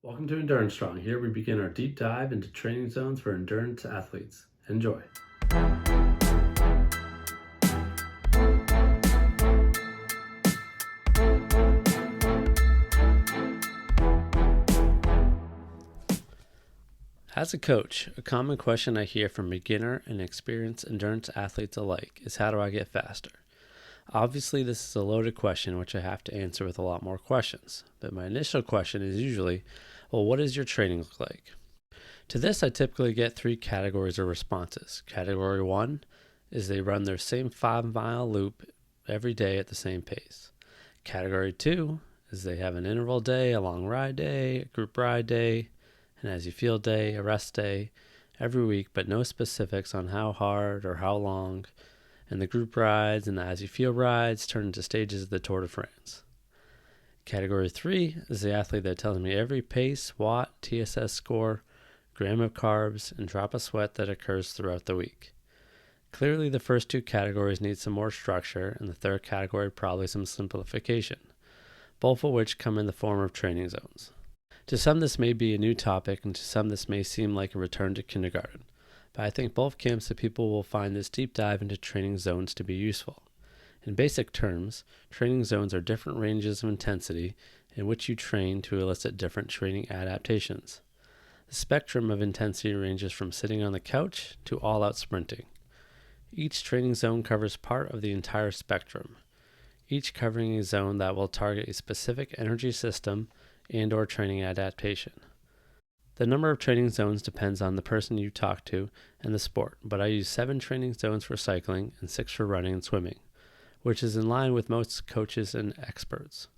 Welcome to Endurance Strong. Here we begin our deep dive into training zones for endurance athletes. Enjoy. As a coach, a common question I hear from beginner and experienced endurance athletes alike is, how do I get faster? Obviously, this is a loaded question which I have to answer with a lot more questions, but my initial question is usually, well, what does your training look like? To this, I typically get three categories of responses. Category 1 is they run their same 5-mile loop every day at the same pace. Category 2 is they have an interval day, a long ride day, a group ride day, an as you feel day, a rest day every week, but no specifics on how hard or how long. And the group rides and the as you feel rides turn into stages of the Tour de France. Category 3 is the athlete that tells me every pace, watt, TSS score, gram of carbs, and drop of sweat that occurs throughout the week. Clearly, the first two categories need some more structure, and the third category probably some simplification, both of which come in the form of training zones. To some, this may be a new topic, and to some, this may seem like a return to kindergarten, but I think both camps of people will find this deep dive into training zones to be useful. In basic terms, training zones are different ranges of intensity in which you train to elicit different training adaptations. The spectrum of intensity ranges from sitting on the couch to all-out sprinting. Each training zone covers part of the entire spectrum, each covering a zone that will target a specific energy system and/or training adaptation. The number of training zones depends on the person you talk to and the sport, but I use 7 training zones for cycling and 6 for running and swimming, which is in line with most coaches and experts.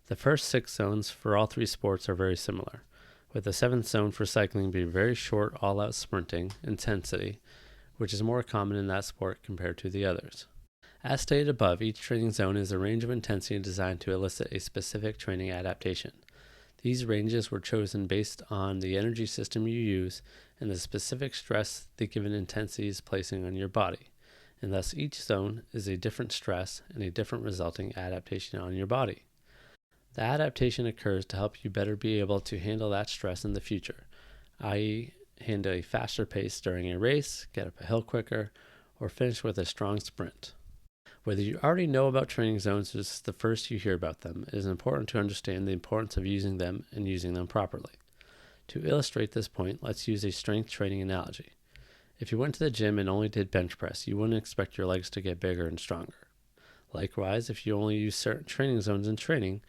The first 6 zones for all 3 sports are very similar, with the 7th zone for cycling being very short all-out sprinting intensity, which is more common in that sport compared to the others. As stated above, each training zone is a range of intensity designed to elicit a specific training adaptation. These ranges were chosen based on the energy system you use and the specific stress the given intensity is placing on your body, and thus each zone is a different stress and a different resulting adaptation on your body. The adaptation occurs to help you better be able to handle that stress in the future, i.e., handle a faster pace during a race, get up a hill quicker, or finish with a strong sprint. Whether you already know about training zones or this is the first you hear about them, it is important to understand the importance of using them and using them properly. To illustrate this point, let's use a strength training analogy. If you went to the gym and only did bench press, you wouldn't expect your legs to get bigger and stronger. Likewise, if you only use certain training zones in training,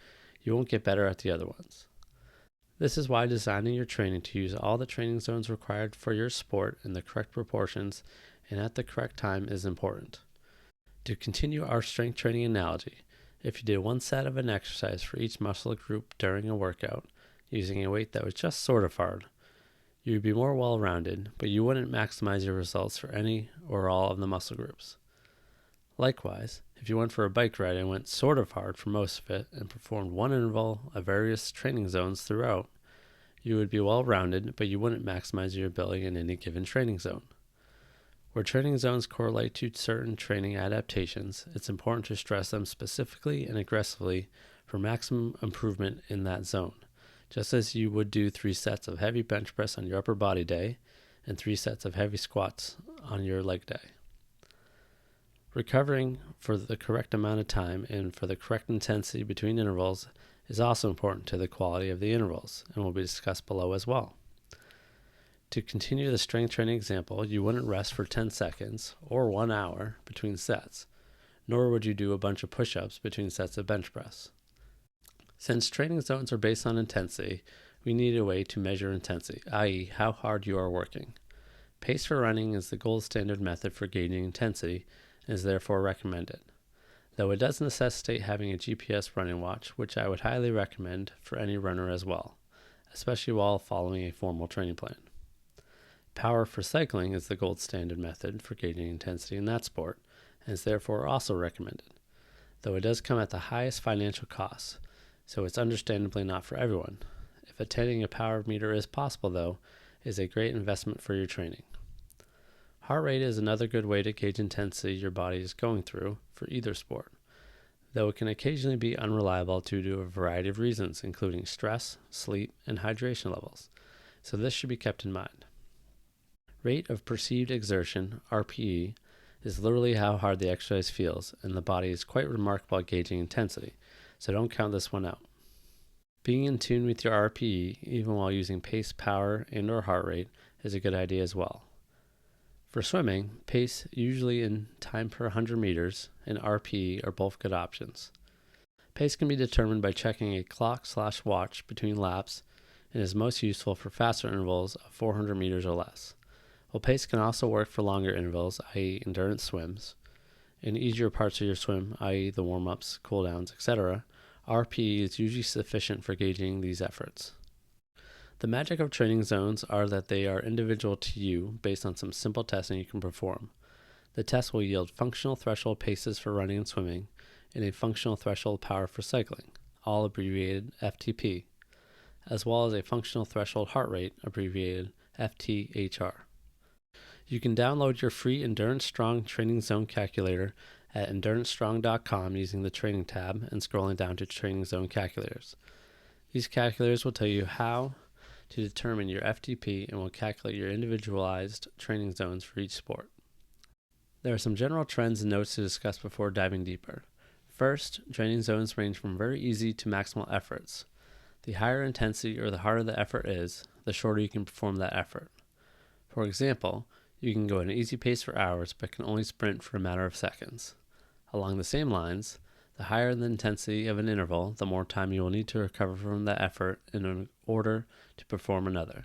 you won't get better at the other ones. This is why designing your training to use all the training zones required for your sport in the correct proportions and at the correct time is important. To continue our strength training analogy, if you did 1 set of an exercise for each muscle group during a workout, using a weight that was just sort of hard, you would be more well-rounded, but you wouldn't maximize your results for any or all of the muscle groups. Likewise, if you went for a bike ride and went sort of hard for most of it and performed one interval of various training zones throughout, you would be well-rounded, but you wouldn't maximize your ability in any given training zone. Where training zones correlate to certain training adaptations, it's important to stress them specifically and aggressively for maximum improvement in that zone, just as you would do 3 sets of heavy bench press on your upper body day and 3 sets of heavy squats on your leg day. Recovering for the correct amount of time and for the correct intensity between intervals is also important to the quality of the intervals and will be discussed below as well. To continue the strength training example, you wouldn't rest for 10 seconds or 1 hour between sets, nor would you do a bunch of push-ups between sets of bench press. Since training zones are based on intensity, we need a way to measure intensity, i.e., how hard you are working. Pace for running is the gold standard method for gauging intensity and is therefore recommended, though it does necessitate having a GPS running watch, which I would highly recommend for any runner as well, especially while following a formal training plan. Power for cycling is the gold standard method for gauging intensity in that sport and is therefore also recommended, though it does come at the highest financial cost, so it's understandably not for everyone. If attending a power meter is possible, though, it is a great investment for your training. Heart rate is another good way to gauge intensity your body is going through for either sport, though it can occasionally be unreliable due to a variety of reasons, including stress, sleep, and hydration levels, so this should be kept in mind. Rate of perceived exertion, RPE, is literally how hard the exercise feels, and the body is quite remarkable at gauging intensity, so don't count this one out. Being in tune with your RPE, even while using pace, power, and or heart rate, is a good idea as well. For swimming, pace, usually in time per 100 meters, and RPE are both good options. Pace can be determined by checking a clock/watch between laps and is most useful for faster intervals of 400 meters or less. While pace can also work for longer intervals, i.e. endurance swims, and easier parts of your swim, i.e. the warm-ups, cool-downs, etc., RPE is usually sufficient for gauging these efforts. The magic of training zones are that they are individual to you based on some simple testing you can perform. The test will yield functional threshold paces for running and swimming, and a functional threshold power for cycling, all abbreviated FTP, as well as a functional threshold heart rate, abbreviated FTHR. You can download your free Endurance Strong Training Zone Calculator at endurancestrong.com using the Training tab and scrolling down to Training Zone Calculators. These calculators will tell you how to determine your FTP and will calculate your individualized training zones for each sport. There are some general trends and notes to discuss before diving deeper. First, training zones range from very easy to maximal efforts. The higher intensity or the harder the effort is, the shorter you can perform that effort. For example, you can go at an easy pace for hours but can only sprint for a matter of seconds. Along the same lines, the higher the intensity of an interval, the more time you will need to recover from that effort in order to perform another.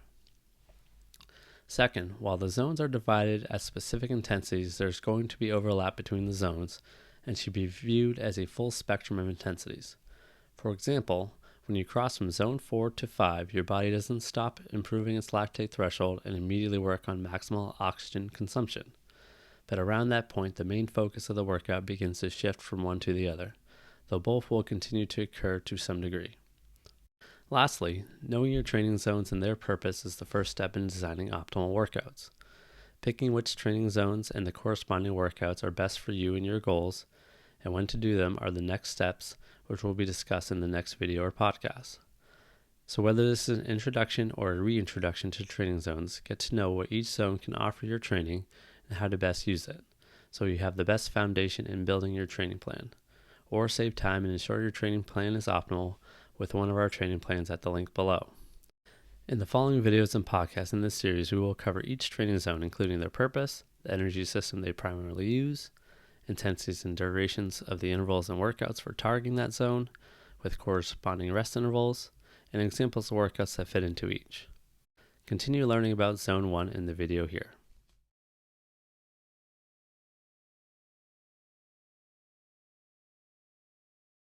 Second, while the zones are divided at specific intensities, there's going to be overlap between the zones and should be viewed as a full spectrum of intensities. For example, when you cross from zone 4 to 5, your body doesn't stop improving its lactate threshold and immediately work on maximal oxygen consumption. But around that point, the main focus of the workout begins to shift from one to the other, though both will continue to occur to some degree. Lastly, knowing your training zones and their purpose is the first step in designing optimal workouts. Picking which training zones and the corresponding workouts are best for you and your goals, and when to do them are the next steps, which will be discussed in the next video or podcast. So whether this is an introduction or a reintroduction to training zones, get to know what each zone can offer your training and how to best use it, so you have the best foundation in building your training plan. Or save time and ensure your training plan is optimal with one of our training plans at the link below. In the following videos and podcasts in this series, we will cover each training zone, including their purpose, the energy system they primarily use, intensities and durations of the intervals and workouts for targeting that zone, with corresponding rest intervals, and examples of workouts that fit into each. Continue learning about Zone 1 in the video here.